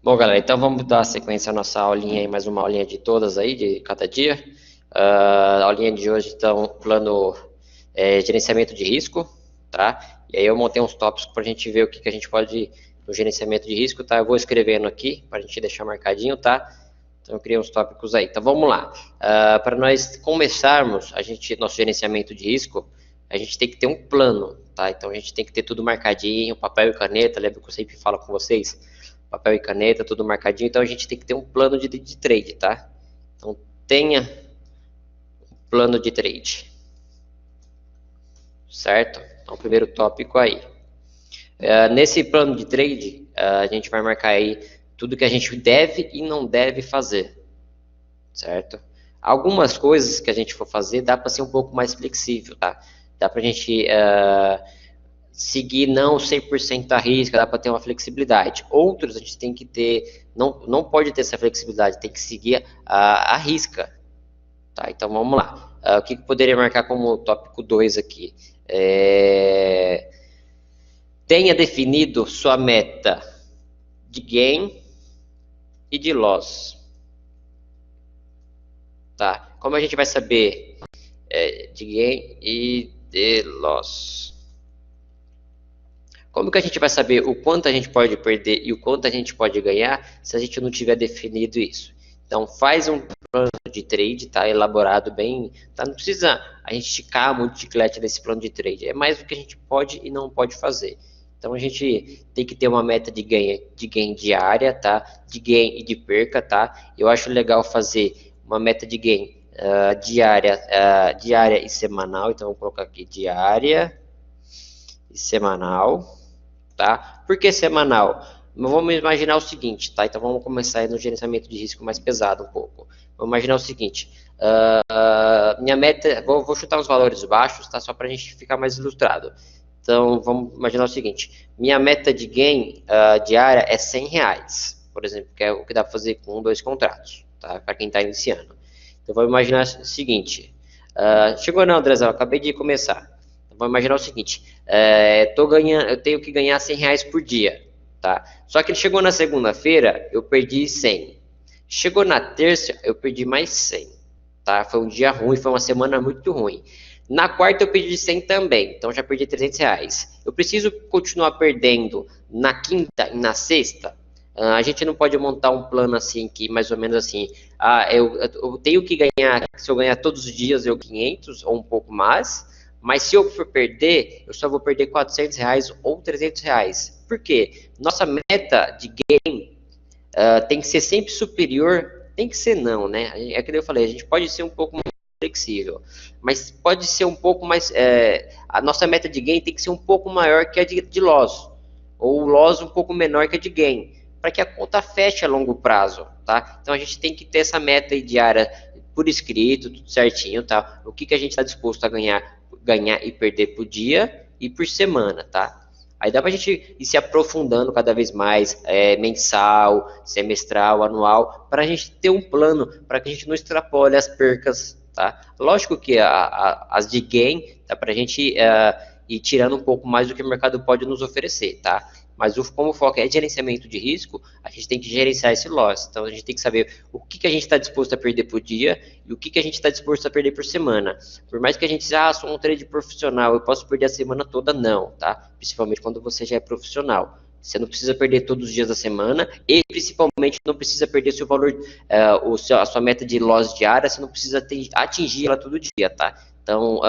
Bom, galera, então vamos dar sequência à nossa aulinha aí, mais uma aulinha de todas aí, de cada dia. A aulinha de hoje, então, plano gerenciamento de risco, tá? E aí eu montei uns tópicos para a gente ver o que a gente pode no gerenciamento de risco, tá? Eu vou escrevendo aqui para a gente deixar marcadinho, tá? Então eu criei uns tópicos aí. Então vamos lá. Para nós começarmos nosso gerenciamento de risco, a gente tem que ter um plano, tá? Então a gente tem que ter tudo marcadinho, papel e caneta, lembra que eu sempre falo com vocês? Papel e caneta, tudo marcadinho, então a gente tem que ter um plano de trade, tá? Então tenha um plano de trade, certo? Então primeiro tópico aí. Nesse plano de trade, a gente vai marcar aí tudo que a gente deve e não deve fazer, certo? Algumas coisas que a gente for fazer dá para ser um pouco mais flexível, tá? Dá para a gente seguir não 100% a risca, dá para ter uma flexibilidade. Outros a gente tem que ter, não pode ter essa flexibilidade, tem que seguir a risca. Tá, então vamos lá. O que poderia marcar como tópico 2 aqui? Tenha definido sua meta de gain e de loss. Tá, como a gente vai saber de gain e de loss? Como que a gente vai saber o quanto a gente pode perder e o quanto a gente pode ganhar se a gente não tiver definido isso? Então faz um plano de trade, tá? Elaborado bem, tá? Não precisa a gente esticar muito de chiclete nesse plano de trade. É mais o que a gente pode e não pode fazer. Então a gente tem que ter uma meta de gain diária, tá? De gain e de perca, tá? Eu acho legal fazer uma meta de gain diária e semanal. Então vou colocar aqui diária e semanal. Tá? Por que semanal? Vamos imaginar o seguinte, tá? Então vamos começar aí no gerenciamento de risco mais pesado um pouco. Vamos imaginar o seguinte, minha meta, vou chutar uns valores baixos, tá? Só para a gente ficar mais ilustrado. Então vamos imaginar o seguinte, minha meta de gain diária é R$100, por exemplo, que é o que dá para fazer com 2 contratos, tá? Para quem está iniciando. Então vamos imaginar o seguinte, chegou não, Andrezão, eu acabei de começar. Vamos imaginar o seguinte, eu tenho que ganhar R$100 por dia, tá? Só que ele chegou na segunda-feira, eu perdi 100. Chegou na terça, eu perdi mais 100, tá? Foi um dia ruim, foi uma semana muito ruim. Na quarta eu perdi 100 também, então já perdi R$300. Eu preciso continuar perdendo na quinta e na sexta? A gente não pode montar um plano assim, que mais ou menos assim, eu tenho que ganhar, se eu ganhar todos os dias, eu 500 ou um pouco mais, mas se eu for perder, eu só vou perder R$400 ou R$300. Por quê? Nossa meta de gain tem que ser sempre superior, tem que ser não, né? É que eu falei, a gente pode ser um pouco mais flexível, mas pode ser um pouco mais, a nossa meta de gain tem que ser um pouco maior que a de loss, ou loss um pouco menor que a de gain, para que a conta feche a longo prazo, tá? Então a gente tem que ter essa meta aí diária por escrito, tudo certinho, tá? O que a gente está disposto a ganhar e perder por dia e por semana, tá? Aí dá pra gente ir se aprofundando cada vez mais, mensal, semestral, anual, para a gente ter um plano, para que a gente não extrapole as percas, tá? Lógico que as de gain dá pra gente ir tirando um pouco mais do que o mercado pode nos oferecer, tá? Mas como o foco é gerenciamento de risco, a gente tem que gerenciar esse loss. Então a gente tem que saber o que a gente está disposto a perder por dia e o que a gente está disposto a perder por semana. Por mais que a gente diga, sou um trader profissional, eu posso perder a semana toda, não, tá? Principalmente quando você já é profissional. Você não precisa perder todos os dias da semana e principalmente não precisa perder seu valor, a sua meta de loss diária, você não precisa atingir ela todo dia, tá? Então,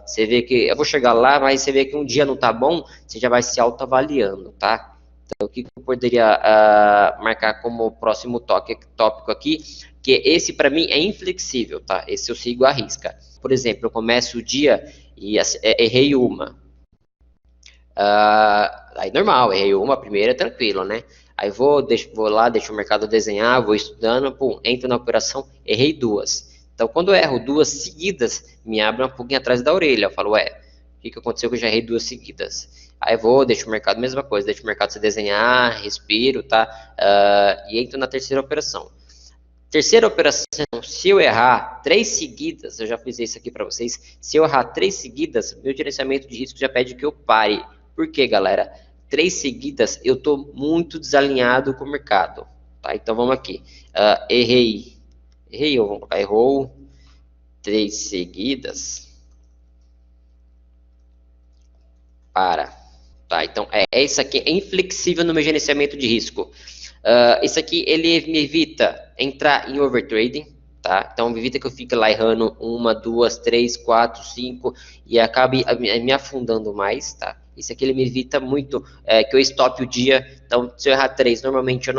você vê que, eu vou chegar lá, mas você vê que um dia não tá bom, você já vai se autoavaliando, tá? Então, o que eu poderia marcar como próximo tópico aqui, que esse para mim é inflexível, tá? Esse eu sigo à risca. Por exemplo, eu começo o dia e errei uma. Aí normal, errei uma, a primeira é tranquilo, né? Aí vou lá, deixo o mercado desenhar, vou estudando, pum, entro na operação, errei duas. Então, quando eu erro duas seguidas, me abre um pouquinho atrás da orelha. Eu falo, o que aconteceu que eu já errei duas seguidas? Aí deixo o mercado, mesma coisa, deixo o mercado se desenhar, respiro, tá? E entro na terceira operação. Terceira operação, se eu errar 3 seguidas, eu já fiz isso aqui para vocês, se eu errar 3 seguidas, meu gerenciamento de risco já pede que eu pare. Por quê, galera? 3 seguidas, eu estou muito desalinhado com o mercado. tá? Então vamos aqui. Errei, eu vou colocar errou 3 seguidas. Tá? Então isso aqui é inflexível no meu gerenciamento de risco. Isso aqui ele me evita entrar em overtrading, tá? Então me evita que eu fique lá errando 1, 2, 3, 4, 5 e acabe me afundando mais, tá? Isso aqui ele me evita muito que eu stop o dia. Então se eu errar 3, normalmente eu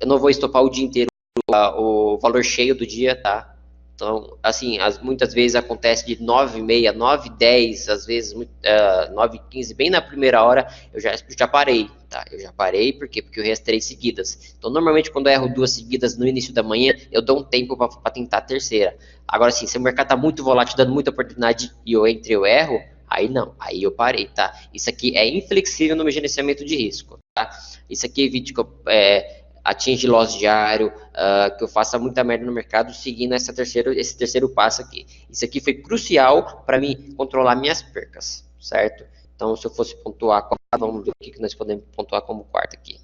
não vou estopar o dia inteiro o valor cheio do dia, tá? Então, assim, muitas vezes acontece de 9h30, 9h10, às vezes 9h15, bem na primeira hora, eu já parei, tá? Eu já parei, por quê? Porque eu errei as 3 seguidas. Então, normalmente, quando eu erro 2 seguidas no início da manhã, eu dou um tempo para tentar a terceira. Agora, assim, se o mercado tá muito volátil, dando muita oportunidade e eu erro, aí não, aí eu parei, tá? Isso aqui é inflexível no meu gerenciamento de risco, tá? Isso aqui evita que eu atinge loss diário, que eu faça muita merda no mercado seguindo esse terceiro passo aqui. Isso aqui foi crucial para mim controlar minhas percas, certo? Então, se eu fosse pontuar, vamos ver o que nós podemos pontuar como quarta aqui.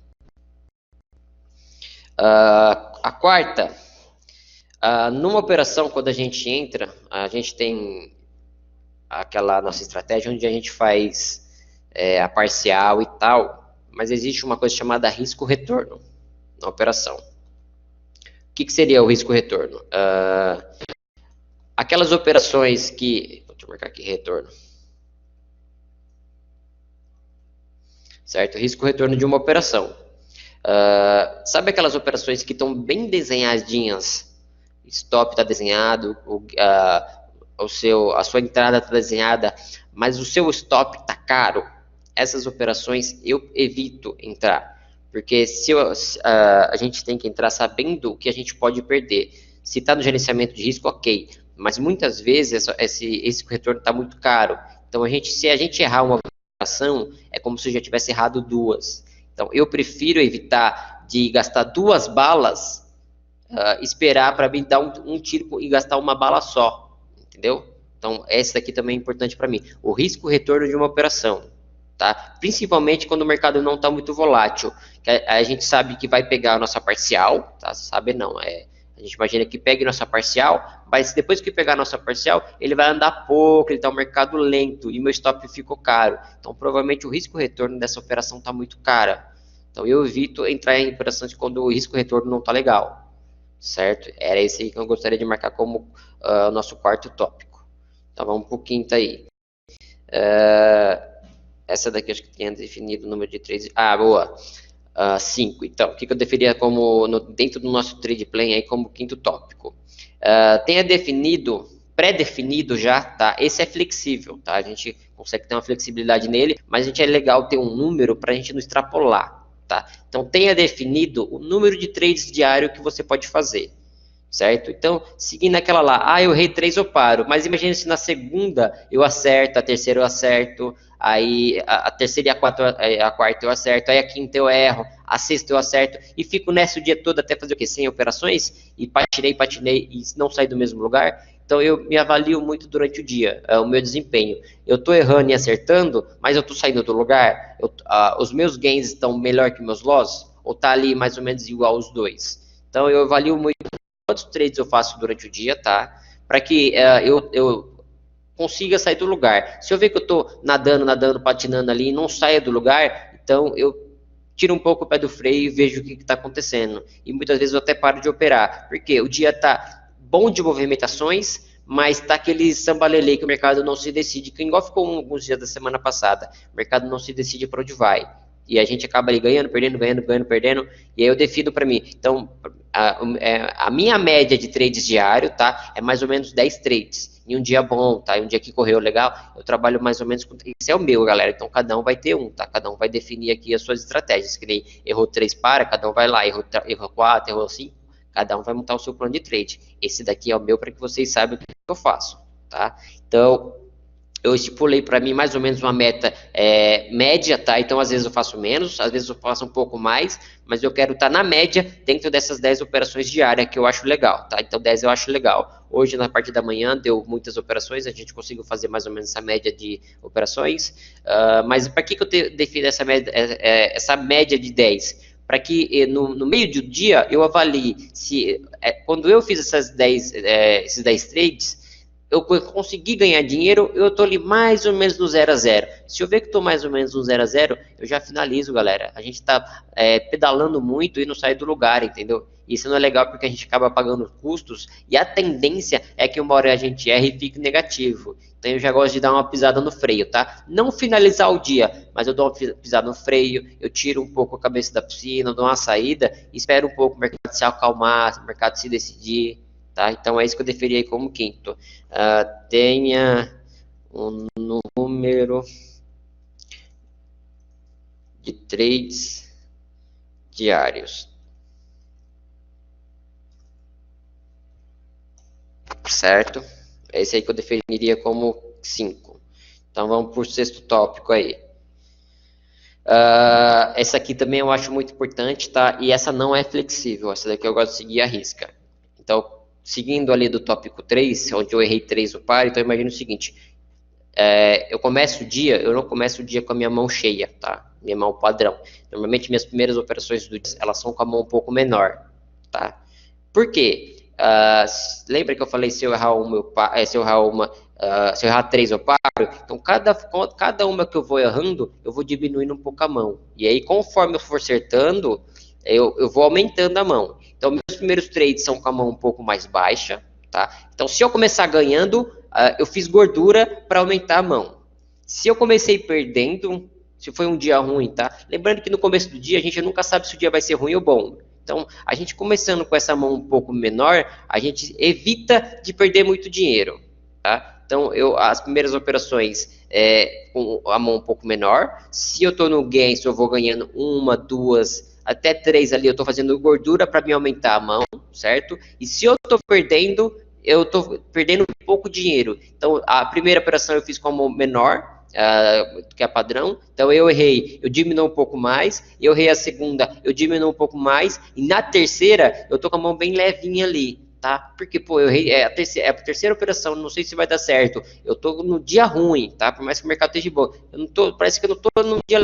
A quarta, numa operação, quando a gente entra, a gente tem aquela nossa estratégia onde a gente faz a parcial e tal, mas existe uma coisa chamada risco-retorno na operação. O que seria o risco-retorno? Aquelas operações que... Deixa eu marcar aqui, retorno. Certo? Risco-retorno de uma operação. Sabe aquelas operações que estão bem desenhadinhas? Stop está desenhado, a sua entrada está desenhada, mas o seu stop está caro. Essas operações eu evito entrar. Porque a gente tem que entrar sabendo o que a gente pode perder. Se está no gerenciamento de risco, ok. Mas muitas vezes esse retorno está muito caro. Então, se a gente errar uma operação, é como se eu já tivesse errado 2. Então, eu prefiro evitar de gastar 2 balas, esperar para me dar um tiro e gastar uma bala só. Entendeu? Então, essa aqui também é importante para mim. O risco-retorno de uma operação. Tá? Principalmente quando o mercado não está muito volátil, que a gente sabe que vai pegar a nossa parcial, tá? Sabe não, a gente imagina que pegue nossa parcial, mas depois que pegar a nossa parcial, ele vai andar pouco, ele está um mercado lento e meu stop ficou caro. Então provavelmente o risco-retorno dessa operação está muito cara. Então eu evito entrar em operações quando o risco-retorno não está legal, certo? Era esse aí que eu gostaria de marcar como o nosso quarto tópico. Então vamos para o quinto aí. Essa daqui acho que tinha definido o número de trades. Boa. 5. Então, o que eu definiria como dentro do nosso trade plan aí como quinto tópico? Tenha definido, pré-definido já, tá? Esse é flexível, tá? A gente consegue ter uma flexibilidade nele, mas a gente é legal ter um número para a gente não extrapolar, tá? Então, tenha definido o número de trades diário que você pode fazer. Certo? Então, seguindo aquela lá, eu errei 3, eu paro. Mas imagine se na segunda eu acerto, a terceira eu acerto, aí a terceira e a quarta eu acerto, aí a quinta eu erro, a sexta eu acerto, e fico nessa o dia todo até fazer o quê? 100 operações, e patinei, e não sair do mesmo lugar. Então, eu me avalio muito durante o dia, o meu desempenho. Eu estou errando e acertando, mas eu estou saindo do lugar, os meus gains estão melhor que meus loss, ou está ali mais ou menos igual os dois. Então, eu avalio muito quantos trades eu faço durante o dia, tá? Para que eu consiga sair do lugar. Se eu ver que eu estou nadando, patinando ali e não saia do lugar, então eu tiro um pouco o pé do freio e vejo o que está acontecendo. E muitas vezes eu até paro de operar. Porque o dia está bom de movimentações, mas está aquele sambalelê que o mercado não se decide, que igual ficou alguns dias da semana passada. O mercado não se decide para onde vai. E a gente acaba ali ganhando, perdendo, e aí eu defino para mim. Então, a minha média de trades diário, tá? É mais ou menos 10 trades. Em um dia bom, tá? Em um dia que correu legal, eu trabalho mais ou menos com... Esse é o meu, galera. Então, cada um vai ter um, tá? Cada um vai definir aqui as suas estratégias. Que nem errou 3 cada um vai lá. Errou 4, errou 5, cada um vai montar o seu plano de trade. Esse daqui é o meu para que vocês saibam o que eu faço, tá? Então, eu estipulei para mim mais ou menos uma meta média, tá? Então, às vezes eu faço menos, às vezes eu faço um pouco mais, mas eu quero estar na média dentro dessas 10 operações diárias que eu acho legal, tá? Então, 10 eu acho legal. Hoje, na parte da manhã, deu muitas operações, a gente conseguiu fazer mais ou menos essa média de operações, mas para que eu defino essa média de 10? para que no meio do dia eu avalie se quando eu fiz esses 10 trades, eu consegui ganhar dinheiro, eu estou ali mais ou menos no 0 a 0. Se eu ver que estou mais ou menos no 0 a 0, eu já finalizo, galera. A gente está pedalando muito e não sai do lugar, entendeu? Isso não é legal porque a gente acaba pagando custos e a tendência é que uma hora a gente erre e fique negativo. Então eu já gosto de dar uma pisada no freio, tá? Não finalizar o dia, mas eu dou uma pisada no freio, eu tiro um pouco a cabeça da piscina, dou uma saída, espero um pouco o mercado se acalmar, o mercado se decidir, tá? Então é isso que eu definiria aí como quinto. Tenha um número de trades diários. Certo? É esse aí que eu definiria como 5. Então vamos para o sexto tópico aí. Essa aqui também eu acho muito importante, tá? E essa não é flexível, essa daqui eu gosto de seguir a risca. Então, seguindo ali do tópico 3, onde eu errei 3 no par, então imagina o seguinte, eu começo o dia, eu não começo o dia com a minha mão cheia, tá? Minha mão padrão. Normalmente minhas primeiras operações do dia, elas são com a mão um pouco menor, tá? Por quê? Lembra que eu falei se eu errar se eu errar 3 eu paro? Então cada uma que eu vou errando, eu vou diminuindo um pouco a mão. E aí conforme eu for acertando, eu vou aumentando a mão. Então meus primeiros trades são com a mão um pouco mais baixa, tá? Então se eu começar ganhando, eu fiz gordura para aumentar a mão. Se eu comecei perdendo, se foi um dia ruim, tá? Lembrando que no começo do dia a gente nunca sabe se o dia vai ser ruim ou bom. Então, a gente começando com essa mão um pouco menor, a gente evita de perder muito dinheiro, tá? Então, as primeiras operações com a mão um pouco menor. Se eu estou no gain, se eu vou ganhando uma, duas, até três ali, eu estou fazendo gordura para me aumentar a mão, certo? E se eu estou perdendo, eu estou perdendo pouco dinheiro. Então, a primeira operação eu fiz com a mão menor, que é padrão, então eu errei, eu diminuo um pouco mais, eu errei a segunda, eu diminuo um pouco mais, e na terceira, eu tô com a mão bem levinha ali, tá? Porque, pô, eu errei, a terceira operação, não sei se vai dar certo, eu tô no dia ruim, tá? Por mais que o mercado esteja bom, parece que eu não tô no dia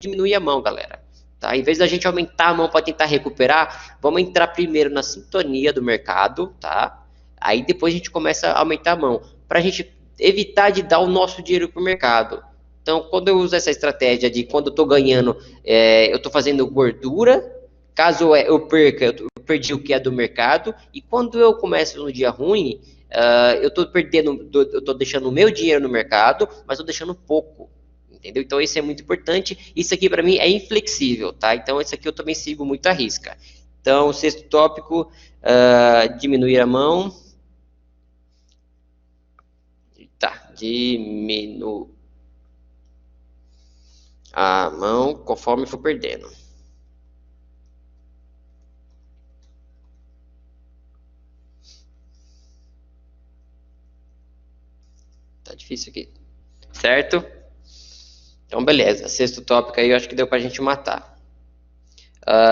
diminuir a mão, galera. Tá? Em vez da gente aumentar a mão para tentar recuperar, vamos entrar primeiro na sintonia do mercado, tá? Aí depois a gente começa a aumentar a mão, para a gente evitar de dar o nosso dinheiro para o mercado. Então, quando eu uso essa estratégia de quando eu estou ganhando, eu estou fazendo gordura, caso eu perca, eu perdi o que é do mercado, e quando eu começo no dia ruim, eu estou deixando o meu dinheiro no mercado, mas estou deixando pouco. Entendeu? Então isso é muito importante. Isso aqui para mim é inflexível, tá? Então isso aqui eu também sigo muito a risca. Então, sexto tópico, diminuir a mão. Tá, diminuir a mão conforme for perdendo. Tá difícil aqui. Certo? Então, beleza. Sexto tópico aí eu acho que deu pra gente matar.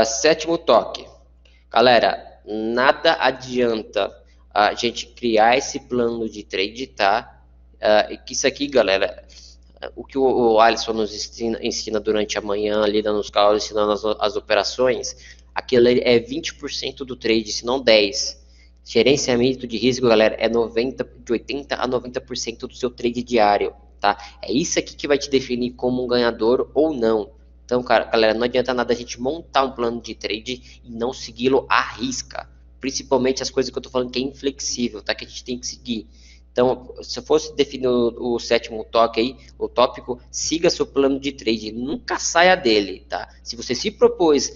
Sétimo toque. Galera, nada adianta a gente criar esse plano de trade, tá? Que isso aqui, galera, o que o Alisson nos ensina durante a manhã, ali dando os cálculos, ensinando as operações, aquilo é 20% do trade, se não 10%. Gerenciamento de risco, galera, é de 80% a 90% do seu trade diário, tá? É isso aqui que vai te definir como um ganhador ou não. Então, cara, galera, não adianta nada a gente montar um plano de trade e não segui-lo à risca. Principalmente as coisas que eu tô falando que é inflexível, tá? Que a gente tem que seguir. Então, se eu fosse definir o sétimo toque aí, o tópico, siga seu plano de trade, nunca saia dele, tá? Se você se propôs,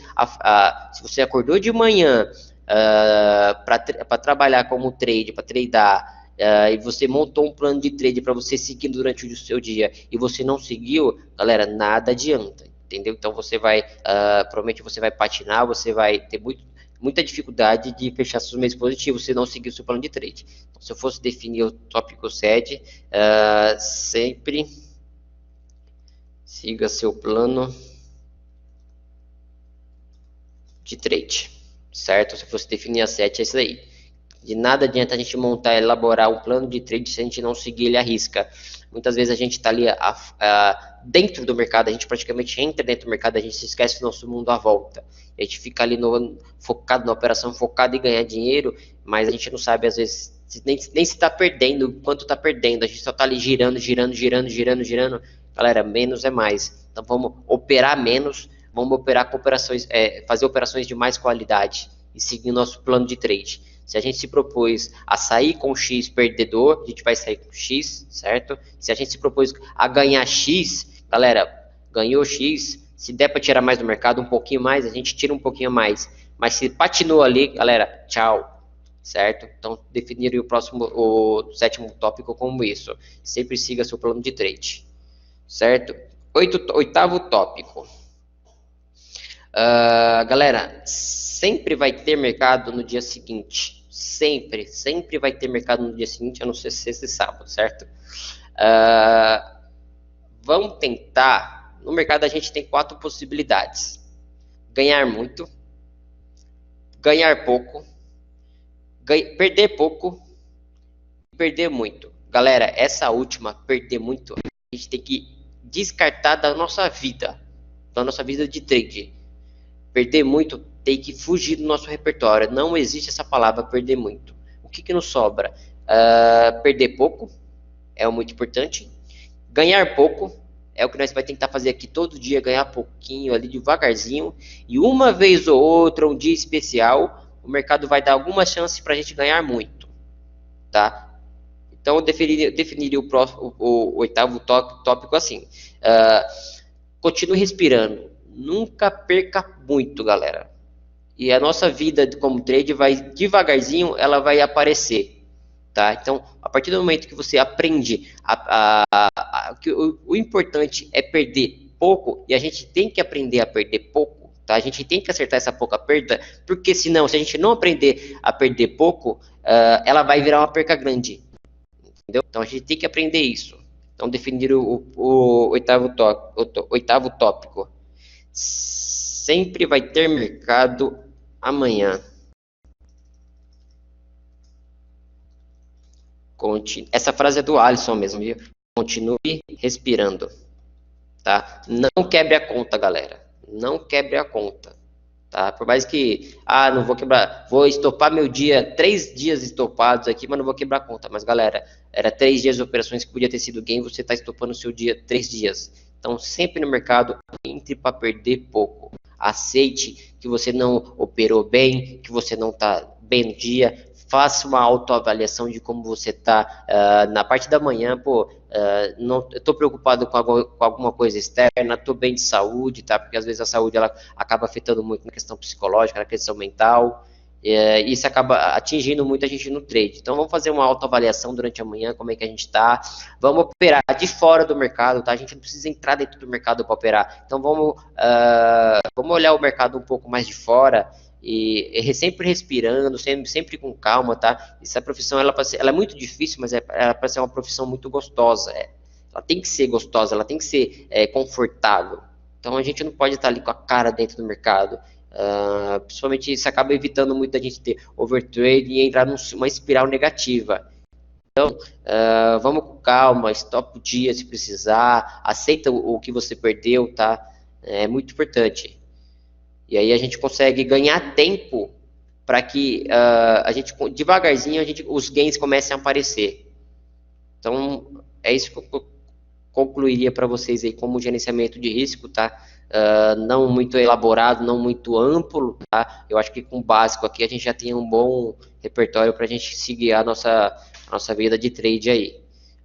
se você acordou de manhã para trabalhar como trade, para tradear, e você montou um plano de trade para você seguir durante o seu dia e você não seguiu, galera, nada adianta, entendeu? Então você vai, provavelmente você vai patinar, você vai ter muita dificuldade de fechar seus meses positivos se não seguir o seu plano de trade. Então, se eu fosse definir o tópico 7, sempre siga seu plano de trade, certo? Se eu fosse definir a 7, é isso aí. De nada adianta a gente montar, elaborar um plano de trade se a gente não seguir ele à risca. Muitas vezes a gente está ali dentro do mercado, a gente praticamente entra dentro do mercado, a gente se esquece do nosso mundo à volta. A gente fica ali focado na operação, focado em ganhar dinheiro, mas a gente não sabe, às vezes, nem se está perdendo, quanto está perdendo. A gente só está ali girando. Galera, menos é mais. Então vamos operar menos, vamos operar com operações, fazer operações de mais qualidade e seguir o nosso plano de trade. Se a gente se propôs a sair com X perdedor, a gente vai sair com X, certo? Se a gente se propôs a ganhar X, galera, ganhou X, se der para tirar mais do mercado, um pouquinho mais, a gente tira um pouquinho mais. Mas se patinou ali, galera, tchau, certo? Então, definir o sétimo tópico como isso. Sempre siga seu plano de trade, certo? Oitavo tópico. Galera, sempre vai ter mercado no dia seguinte. Sempre vai ter mercado no dia seguinte, a não ser sexta e sábado, certo? Vamos tentar. No mercado a gente tem 4 possibilidades: ganhar muito, ganhar pouco, perder pouco e perder muito. Galera, essa última, perder muito, a gente tem que descartar da nossa vida de trade. Perder muito tem que fugir do nosso repertório. Não existe essa palavra perder muito. O que nos sobra? Perder pouco é muito importante. Ganhar pouco é o que nós vai tentar fazer aqui todo dia, ganhar pouquinho ali devagarzinho. E uma vez ou outra, um dia especial, o mercado vai dar alguma chance para a gente ganhar muito, tá? Então eu definiria o oitavo tópico assim: continue respirando. Nunca perca muito, galera. E a nossa vida como trade vai devagarzinho, ela vai aparecer, tá? Então, a partir do momento que você aprende que o importante é perder pouco, e a gente tem que aprender a perder pouco, tá? A gente tem que acertar essa pouca perda, porque senão, se a gente não aprender a perder pouco, ela vai virar uma perca grande, entendeu? Então, a gente tem que aprender isso. Então, definir o oitavo tópico. Sempre vai ter mercado amanhã. Essa frase é do Alisson mesmo, viu? Continue respirando, tá? Não quebre a conta, galera. Não quebre a conta, tá? Por mais que, não vou quebrar, vou estopar meu dia, 3 dias estopados aqui, mas não vou quebrar a conta. Mas, galera, era 3 dias de operações que podia ter sido gain, você está estopando o seu dia 3 dias. Então, sempre no mercado, entre para perder pouco. Aceite que você não operou bem, que você não está bem no dia. Faça uma autoavaliação de como você está na parte da manhã. Não estou preocupado com alguma coisa externa, estou bem de saúde, tá? Porque às vezes a saúde ela acaba afetando muito na questão psicológica, na questão mental. Isso acaba atingindo muita gente no trade. Então vamos fazer uma autoavaliação durante a manhã, como é que a gente está. Vamos operar de fora do mercado, tá? A gente não precisa entrar dentro do mercado para operar. Então vamos olhar o mercado um pouco mais de fora e sempre respirando, sempre com calma, tá? Essa profissão ela é muito difícil, mas ela para ser uma profissão muito gostosa. Ela tem que ser gostosa, ela tem que ser confortável. Então a gente não pode estar ali com a cara dentro do mercado. Principalmente isso acaba evitando muito a gente ter overtrade e entrar numa espiral negativa. Então, vamos com calma, stop o dia se precisar, aceita o que você perdeu, tá? É muito importante. E aí a gente consegue ganhar tempo para que a gente, devagarzinho, os gains comecem a aparecer. Então, é isso que eu concluiria para vocês aí como gerenciamento de risco, tá? Não muito elaborado, não muito amplo, tá? Eu acho que com o básico aqui a gente já tem um bom repertório para a gente seguir a nossa vida de trade aí.